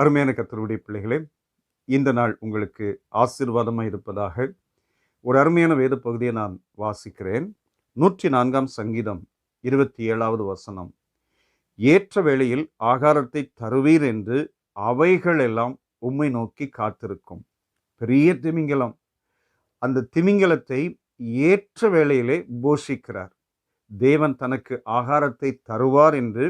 அருமையான கர்த்தருடைய பிள்ளைகளே, இந்த நாள் உங்களுக்கு ஆசீர்வாதமாக இருப்பதாக. ஒரு அருமையான வேத பகுதியை நான் வாசிக்கிறேன். 104ஆம் சங்கீதம் 27வது வசனம். ஏற்ற வேளையில் ஆகாரத்தை தருவீர் என்று அவைகளெல்லாம் உம்மை நோக்கி காத்திருக்கும். பெரிய திமிங்கலம். அந்த திமிங்கலத்தை ஏற்ற வேளையிலே போஷிக்கிறார். தேவன் தனக்கு ஆகாரத்தை தருவார் என்று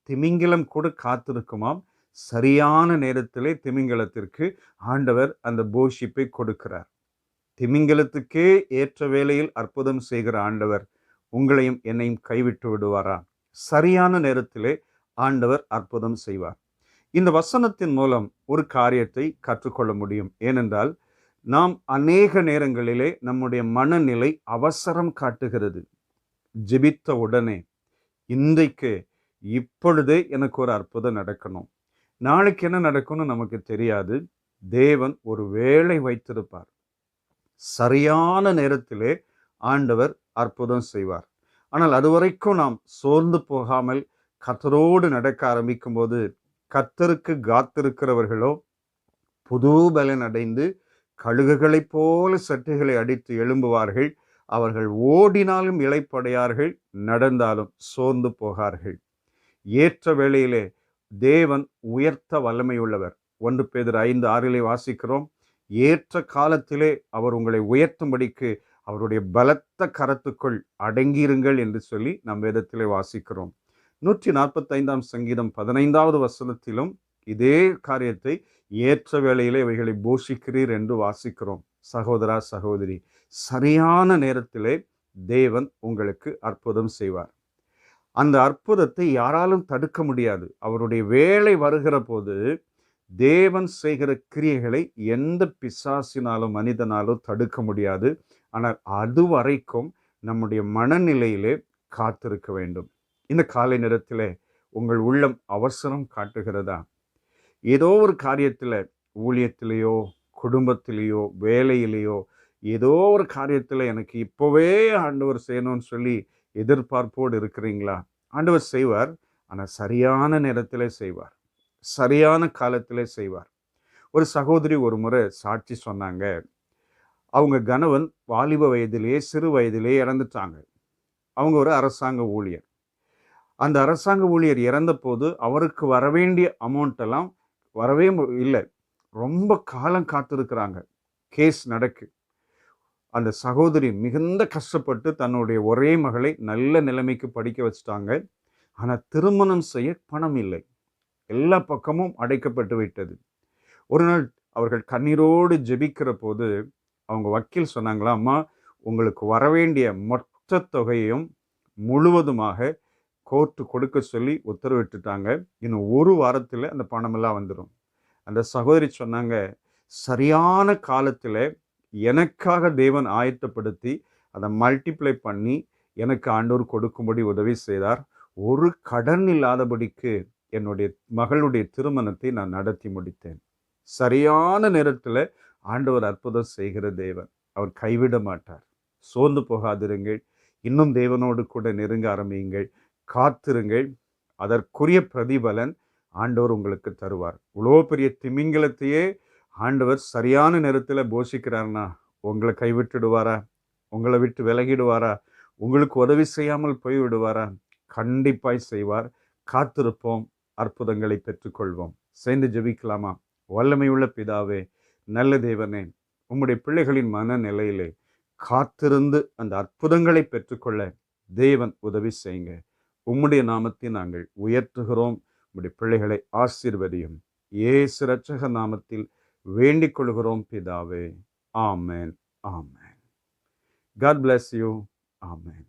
திமிங்கலம் கூட காத்திருக்குமாம். சரியான நேரத்திலே திமிங்கலத்திற்கு ஆண்டவர் அந்த போஷிப்பை கொடுக்கிறார். திமிங்கலத்துக்கே ஏற்ற வேளையில் அற்புதம் செய்கிற ஆண்டவர் உங்களையும் என்னையும் கைவிட்டு விடுவாரா? சரியான நேரத்திலே ஆண்டவர் அற்புதம் செய்வார். இந்த வசனத்தின் மூலம் ஒரு காரியத்தை கற்றுக்கொள்ள முடியும். ஏனென்றால் நாம் அநேக நேரங்களிலே நம்முடைய மனநிலை அவசரம் காட்டுகிறது. ஜெபித்த உடனே இன்றைக்கு இப்பொழுதே எனக்கு ஒரு அற்புதம் நடக்கணும், நாளைக்கு என்ன நடக்கும்னு நமக்கு தெரியாது. தேவன் ஒரு வேளை வைத்திருப்பார். சரியான நேரத்திலே ஆண்டவர் அற்புதம் செய்வார். ஆனால் அதுவரைக்கும் நாம் சோர்ந்து போகாமல் கர்த்தரோடு நடக்க ஆரம்பிக்கும் போது, கர்த்தருக்கு காத்திருக்கிறவர்களோ புது பலன் அடைந்து கழுகுகளைப் போல சட்டைகளை அடித்து எழும்புவார்கள். அவர்கள் ஓடினாலும் இளைப்படையார்கள், நடந்தாலும் சோர்ந்து போகார்கள். ஏற்ற வேளையிலே தேவன் உயர்த்த வல்லமை உள்ளவர். 1 பேதுரு 5:6 வாசிக்கிறோம். ஏற்ற காலத்திலே அவர் உங்களை உயர்த்தும்படிக்கு அவருடைய பலத்த கரத்துக்குள் அடங்கியிருங்கள் என்று சொல்லி நம் வேதத்திலே வாசிக்கிறோம். 145ஆம் சங்கீதம் 15வது வசனத்திலும் இதே காரியத்தை ஏற்ற வேளையிலே இவைகளை போஷிக்கிறீர் என்று வாசிக்கிறோம். சகோதரா, சகோதரி, சரியான நேரத்திலே தேவன் உங்களுக்கு அற்புதம் செய்வார். அந்த அற்புதத்தை யாராலும் தடுக்க முடியாது. அவருடைய வேலை வருகிற போது தேவன் செய்கிற கிரியைகளை எந்த பிசாசினாலும் மனிதனாலும் தடுக்க முடியாது. ஆனால் அது வரைக்கும் நம்முடைய மனநிலையிலே காத்திருக்க வேண்டும். இந்த காலை நேரத்திலே உங்கள் உள்ளம் அவசரம் காட்டுகிறதா? ஏதோ ஒரு காரியத்தில், ஊழியத்திலேயோ குடும்பத்திலேயோ வேலையிலேயோ ஏதோ ஒரு காரியத்தில் எனக்கு இப்போவே ஆண்டவர் செய்யணும்னு சொல்லி எதிர்பார்ப்போடு இருக்கிறீங்களா? ஆண்டவர் செய்வார். ஆனால் சரியான நேரத்திலே செய்வார், சரியான காலத்திலே செய்வார். ஒரு சகோதரி ஒரு முறை சாட்சி சொன்னாங்க. அவங்க கணவன் வாலிப வயதிலேயே, சிறு வயதிலேயே இறந்துட்டாங்க. அவங்க ஒரு அரசாங்க ஊழியர். அந்த அரசாங்க ஊழியர் இறந்த போது அவருக்கு வரவேண்டிய அமௌண்ட்டெல்லாம் வரவே இல்லை. ரொம்ப காலம் காத்திருக்கிறாங்க. கேஸ் நடக்கு. அந்த சகோதரி மிகுந்த கஷ்டப்பட்டு தன்னுடைய ஒரே மகளை நல்ல நிலைமைக்கு படிக்க வச்சுட்டாங்க. ஆனால் திருமணம் செய்ய பணம் இல்லை. எல்லா பக்கமும் அடைக்கப்பட்டு விட்டது. ஒரு நாள் அவர்கள் கண்ணீரோடு ஜெபிக்கிற போது அவங்க வக்கீல் சொன்னாங்களா, அம்மா, உங்களுக்கு வரவேண்டிய மொத்த தொகையையும் முழுவதுமாக கோர்ட்டு கொடுக்க சொல்லி உத்தரவிட்டுட்டாங்க. இன்னும் ஒரு வாரத்தில் அந்த பணமெல்லாம் வந்துடும். அந்த சகோதரி சொன்னாங்க, சரியான காலத்தில் எனக்காக தேவன் ஆயத்தப்படுத்தி அதை மல்டிப்ளை பண்ணி எனக்கு ஆண்டவர் கொடுக்கும்படி உதவி செய்தார். ஒரு கடன் இல்லாதபடிக்கு என்னுடைய மகளுடைய திருமணத்தை நான் நடத்தி முடித்தேன். சரியான நேரத்தில் ஆண்டவர் அற்புதம் செய்கிற தேவன். அவர் கைவிட மாட்டார். சோர்ந்து போகாதிருங்கள். இன்னும் தேவனோடு கூட நெருங்க ஆரம்பியுங்கள். காத்திருங்கள். அதற்குரிய பிரதிபலன் ஆண்டவர் உங்களுக்கு தருவார். இவ்வளோ பெரிய திமிங்கலத்தையே ஆண்டவர் சரியான நேரத்தில் போஷிக்கிறார்னா உங்களை கைவிட்டுடுவாரா? உங்களை விட்டு விலகிடுவாரா? உங்களுக்கு உதவி செய்யாமல் போய்விடுவாரா? கண்டிப்பாய் செய்வார். காத்திருப்போம், அற்புதங்களை பெற்றுக்கொள்வோம். சேர்ந்து ஜெபிக்கலாமா? வல்லமையுள்ள பிதாவே, நல்ல தேவனே, உம்முடைய பிள்ளைகளின் மனநிலையிலே காத்திருந்து அந்த அற்புதங்களை பெற்றுக்கொள்ள தேவன் உதவி செய்யுங்க. உம்முடைய நாமத்தை நாங்கள் உயர்த்துகிறோம். உம்முடைய பிள்ளைகளை ஆசீர்வதியும். இயேசு இரட்சக நாமத்தில் வேண்டிக் கொள்கிறோம் பிதாவே. ஆமென், ஆமென். God bless you. Amen.